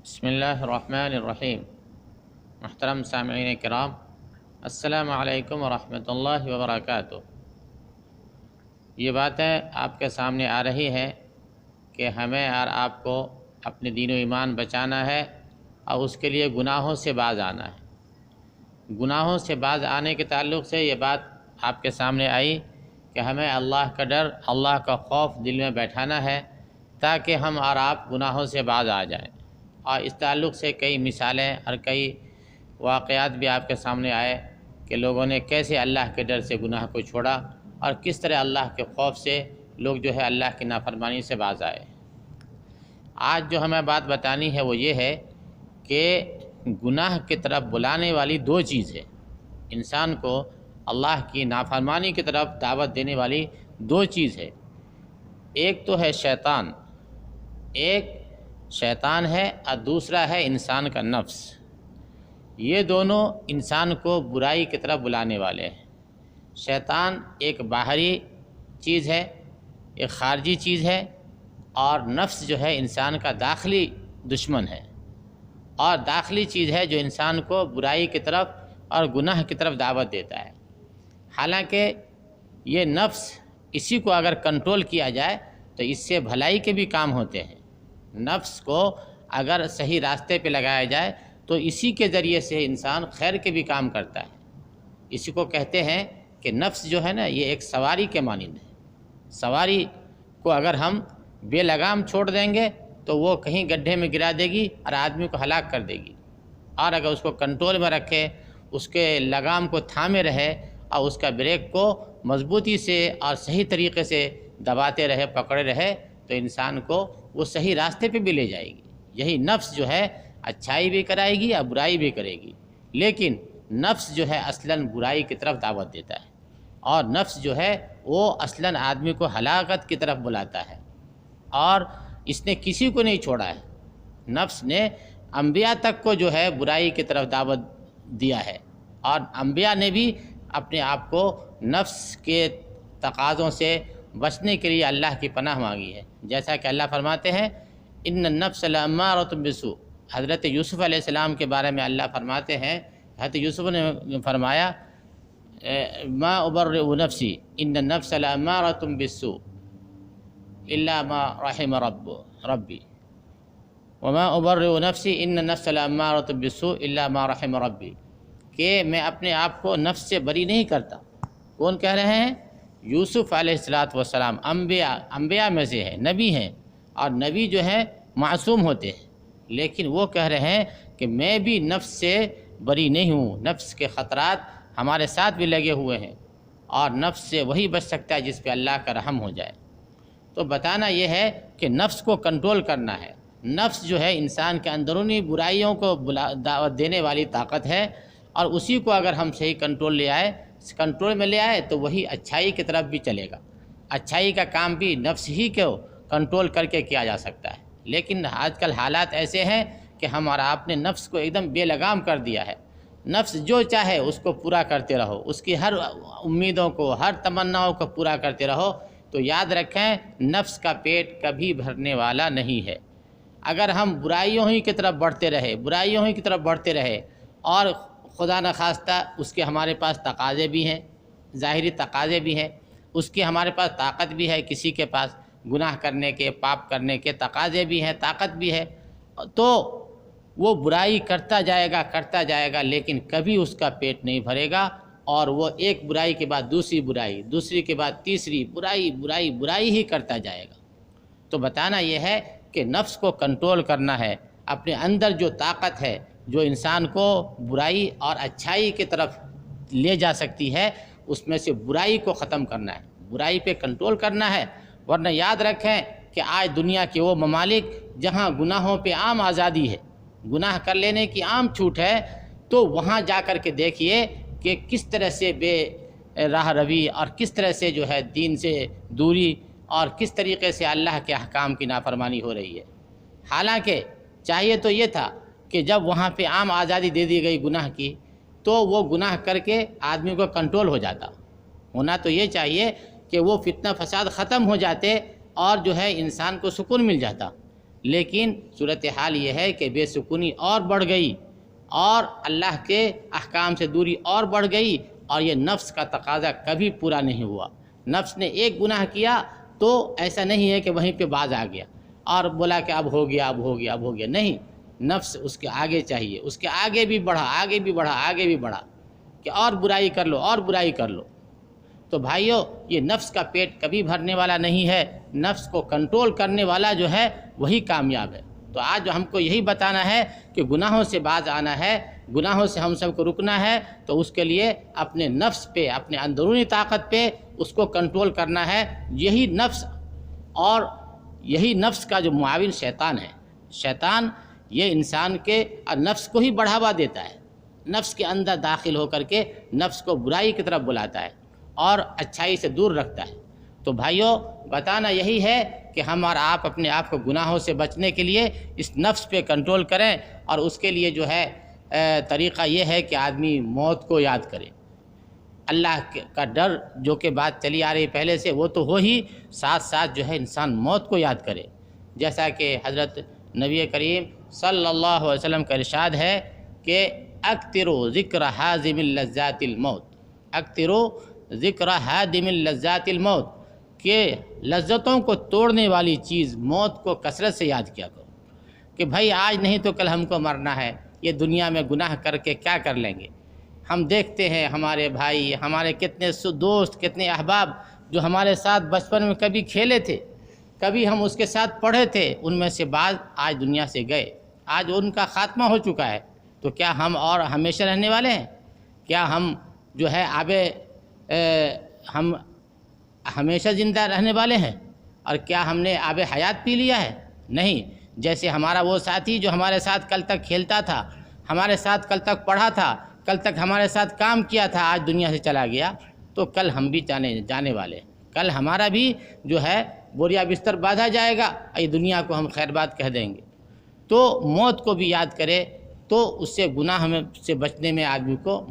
بسم اللہ الرحمن الرحیم۔ محترم سامعین کرام، السلام علیکم ورحمۃ اللہ وبرکاتہ۔ یہ باتیں آپ کے سامنے آ رہی ہیں کہ ہمیں اور آپ کو اپنے دین و ایمان بچانا ہے اور اس کے لیے گناہوں سے باز آنا ہے۔ گناہوں سے باز آنے کے تعلق سے یہ بات آپ کے سامنے آئی کہ ہمیں اللہ کا ڈر، اللہ کا خوف دل میں بیٹھانا ہے تاکہ ہم اور آپ گناہوں سے باز آ جائیں۔ اور اس تعلق سے کئی مثالیں اور کئی واقعات بھی آپ کے سامنے آئے کہ لوگوں نے کیسے اللہ کے ڈر سے گناہ کو چھوڑا اور کس طرح اللہ کے خوف سے لوگ جو ہے اللہ کی نافرمانی سے باز آئے۔ آج جو ہمیں بات بتانی ہے وہ یہ ہے کہ گناہ کی طرف بلانے والی دو چیز ہے۔ انسان کو اللہ کی نافرمانی کی طرف دعوت دینے والی دو چیز ہے۔ ایک تو ہے شیطان، ایک شیطان ہے اور دوسرا ہے انسان کا نفس۔ یہ دونوں انسان کو برائی کی طرف بلانے والے ہیں۔ شیطان ایک باہری چیز ہے، ایک خارجی چیز ہے، اور نفس جو ہے انسان کا داخلی دشمن ہے اور داخلی چیز ہے جو انسان کو برائی کی طرف اور گناہ کی طرف دعوت دیتا ہے۔ حالانکہ یہ نفس، اسی کو اگر کنٹرول کیا جائے تو اس سے بھلائی کے بھی کام ہوتے ہیں۔ نفس کو اگر صحیح راستے پہ لگایا جائے تو اسی کے ذریعے سے انسان خیر کے بھی کام کرتا ہے۔ اسی کو کہتے ہیں کہ نفس جو ہے نا یہ ایک سواری کے مانند ہے۔ سواری کو اگر ہم بے لگام چھوڑ دیں گے تو وہ کہیں گڈھے میں گرا دے گی اور آدمی کو ہلاک کر دے گی، اور اگر اس کو کنٹرول میں رکھے، اس کے لگام کو تھامے رہے اور اس کا بریک کو مضبوطی سے اور صحیح طریقے سے دباتے رہے، پکڑے رہے، تو انسان کو وہ صحیح راستے پہ بھی لے جائے گی۔ یہی نفس جو ہے اچھائی بھی کرائے گی اور برائی بھی کرے گی، لیکن نفس جو ہے اصلاً برائی کی طرف دعوت دیتا ہے، اور نفس جو ہے وہ اصلاً آدمی کو ہلاکت کی طرف بلاتا ہے، اور اس نے کسی کو نہیں چھوڑا ہے۔ نفس نے انبیاء تک کو جو ہے برائی کی طرف دعوت دیا ہے، اور انبیاء نے بھی اپنے آپ کو نفس کے تقاضوں سے بچنے کے لیے اللہ کی پناہ مانگی ہے۔ جیسا کہ اللہ فرماتے ہیں ان النفس لامارۃ بالسوء۔ حضرت یوسف علیہ السلام کے بارے میں اللہ فرماتے ہیں، حضرت یوسف نے فرمایا ما ابرئ نفسی ان النفس لامارۃ بالسوء الا ما رحم ربی وما ابرئ نفسی ان النفس لامارۃ بالسوء الا ما رحم ربی، کہ میں اپنے آپ کو نفس سے بری نہیں کرتا۔ کون کہہ رہے ہیں؟ یوسف علیہ السلام انبیاء میں سے ہے، نبی ہیں، اور نبی جو ہیں معصوم ہوتے ہیں، لیکن وہ کہہ رہے ہیں کہ میں بھی نفس سے بری نہیں ہوں۔ نفس کے خطرات ہمارے ساتھ بھی لگے ہوئے ہیں، اور نفس سے وہی بچ سکتا ہے جس پہ اللہ کا رحم ہو جائے۔ تو بتانا یہ ہے کہ نفس کو کنٹرول کرنا ہے۔ نفس جو ہے انسان کے اندرونی برائیوں کو دعوت دینے والی طاقت ہے، اور اسی کو اگر ہم صحیح کنٹرول میں لے آئے تو وہی اچھائی کی طرف بھی چلے گا۔ اچھائی کا کام بھی نفس ہی کو کنٹرول کر کے کیا جا سکتا ہے، لیکن آج کل حالات ایسے ہیں کہ ہم اور آپ نے نفس کو ایک دم بے لگام کر دیا ہے۔ نفس جو چاہے اس کو پورا کرتے رہو، اس کی ہر امیدوں کو، ہر تمناؤں کو پورا کرتے رہو، تو یاد رکھیں نفس کا پیٹ کبھی بھرنے والا نہیں ہے۔ اگر ہم برائیوں ہی کی طرف بڑھتے رہے اور خدا نخواستہ اس کے ہمارے پاس تقاضے بھی ہیں، ظاہری تقاضے بھی ہیں، اس کی ہمارے پاس طاقت بھی ہے، کسی کے پاس گناہ کرنے کے، پاپ کرنے کے تقاضے بھی ہیں، طاقت بھی ہے، تو وہ برائی کرتا جائے گا، لیکن کبھی اس کا پیٹ نہیں بھرے گا، اور وہ ایک برائی کے بعد دوسری برائی، دوسری کے بعد تیسری برائی ہی کرتا جائے گا۔ تو بتانا یہ ہے کہ نفس کو کنٹرول کرنا ہے۔ اپنے اندر جو طاقت ہے جو انسان کو برائی اور اچھائی کی طرف لے جا سکتی ہے، اس میں سے برائی کو ختم کرنا ہے، برائی پہ کنٹرول کرنا ہے۔ ورنہ یاد رکھیں کہ آج دنیا کے وہ ممالک جہاں گناہوں پہ عام آزادی ہے، گناہ کر لینے کی عام چھوٹ ہے، تو وہاں جا کر کے دیکھیے کہ کس طرح سے بے راہ روی اور کس طرح سے جو ہے دین سے دوری اور کس طریقے سے اللہ کے احکام کی نافرمانی ہو رہی ہے۔ حالانکہ چاہیے تو یہ تھا کہ جب وہاں پہ عام آزادی دے دی گئی گناہ کی، تو وہ گناہ کر کے آدمی کو کنٹرول ہو جاتا۔ ہونا تو یہ چاہیے کہ وہ فتنہ فساد ختم ہو جاتے اور جو ہے انسان کو سکون مل جاتا، لیکن صورتحال یہ ہے کہ بے سکونی اور بڑھ گئی اور اللہ کے احکام سے دوری اور بڑھ گئی، اور یہ نفس کا تقاضا کبھی پورا نہیں ہوا۔ نفس نے ایک گناہ کیا تو ایسا نہیں ہے کہ وہیں پہ باز آ گیا اور بولا کہ اب ہو گیا، اب ہو گیا، اب ہو گیا، نہیں، نفس اس کے آگے چاہیے، اس کے آگے بھی بڑھا، آگے بھی بڑھا، آگے بھی بڑھا کہ اور برائی کر لو، اور برائی کر لو۔ تو بھائیو، یہ نفس کا پیٹ کبھی بھرنے والا نہیں ہے، نفس کو کنٹرول کرنے والا جو ہے وہی کامیاب ہے۔ تو آج ہم کو یہی بتانا ہے کہ گناہوں سے باز آنا ہے، گناہوں سے ہم سب کو رکنا ہے، تو اس کے لیے اپنے نفس پہ، اپنے اندرونی طاقت پہ اس کو کنٹرول کرنا ہے۔ یہی نفس اور یہی نفس کا جو معاون شیطان ہے، شیطان یہ انسان کے نفس کو ہی بڑھاوا دیتا ہے، نفس کے اندر داخل ہو کر کے نفس کو برائی کی طرف بلاتا ہے اور اچھائی سے دور رکھتا ہے۔ تو بھائیوں، بتانا یہی ہے کہ ہم اور آپ اپنے آپ کو گناہوں سے بچنے کے لیے اس نفس پہ کنٹرول کریں، اور اس کے لیے جو ہے طریقہ یہ ہے کہ آدمی موت کو یاد کرے۔ اللہ کا ڈر جو کہ بات چلی آ رہی پہلے سے، وہ تو ہو ہی، ساتھ ساتھ جو ہے انسان موت کو یاد کرے، جیسا کہ حضرت نبی کریم صلی اللہ علیہ وسلم کا ارشاد ہے کہ اکثروا ذکر حازم اللذات الموت، اکثروا ذکر حادم اللذات الموت، کہ لذتوں کو توڑنے والی چیز موت کو کثرت سے یاد کیا کرو، کہ بھائی آج نہیں تو کل ہم کو مرنا ہے، یہ دنیا میں گناہ کر کے کیا کر لیں گے۔ ہم دیکھتے ہیں ہمارے بھائی، ہمارے کتنے دوست، کتنے احباب جو ہمارے ساتھ بچپن میں کبھی کھیلے تھے، کبھی ہم اس کے ساتھ پڑھے تھے، ان میں سے بعض آج دنیا سے گئے، آج ان کا خاتمہ ہو چکا ہے۔ تو کیا ہم اور ہمیشہ رہنے والے ہیں؟ کیا ہم جو ہے ہم ہمیشہ زندہ رہنے والے ہیں؟ اور کیا ہم نے آب حیات پی لیا ہے؟ نہیں۔ جیسے ہمارا وہ ساتھی جو ہمارے ساتھ کل تک کھیلتا تھا، ہمارے ساتھ کل تک پڑھا تھا، کل تک ہمارے ساتھ کام کیا تھا، آج دنیا سے چلا گیا، تو کل ہم بھی جانے والے ہیں۔ کل ہمارا بھی جو ہے بوریا بستر باندھا جائے گا، یہ دنیا کو ہم خیر بات کہہ دیں گے۔ تو موت کو بھی یاد کرے، تو اس سے گناہ سے بچنے میں آدمی کو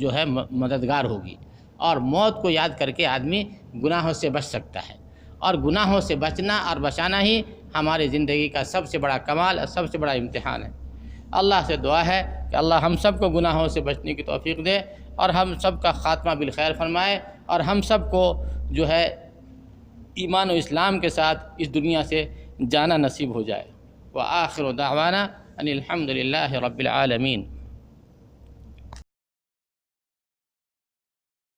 جو ہے مددگار ہوگی، اور موت کو یاد کر کے آدمی گناہوں سے بچ سکتا ہے، اور گناہوں سے بچنا اور بچانا ہی ہماری زندگی کا سب سے بڑا کمال اور سب سے بڑا امتحان ہے۔ اللہ سے دعا ہے کہ اللہ ہم سب کو گناہوں سے بچنے کی توفیق دے، اور ہم سب کا خاتمہ بالخیر فرمائے، اور ہم سب کو جو ہے ایمان و اسلام کے ساتھ اس دنیا سے جانا نصیب ہو جائے۔ وآخر دعوانا ان الحمد للہ رب العالمین۔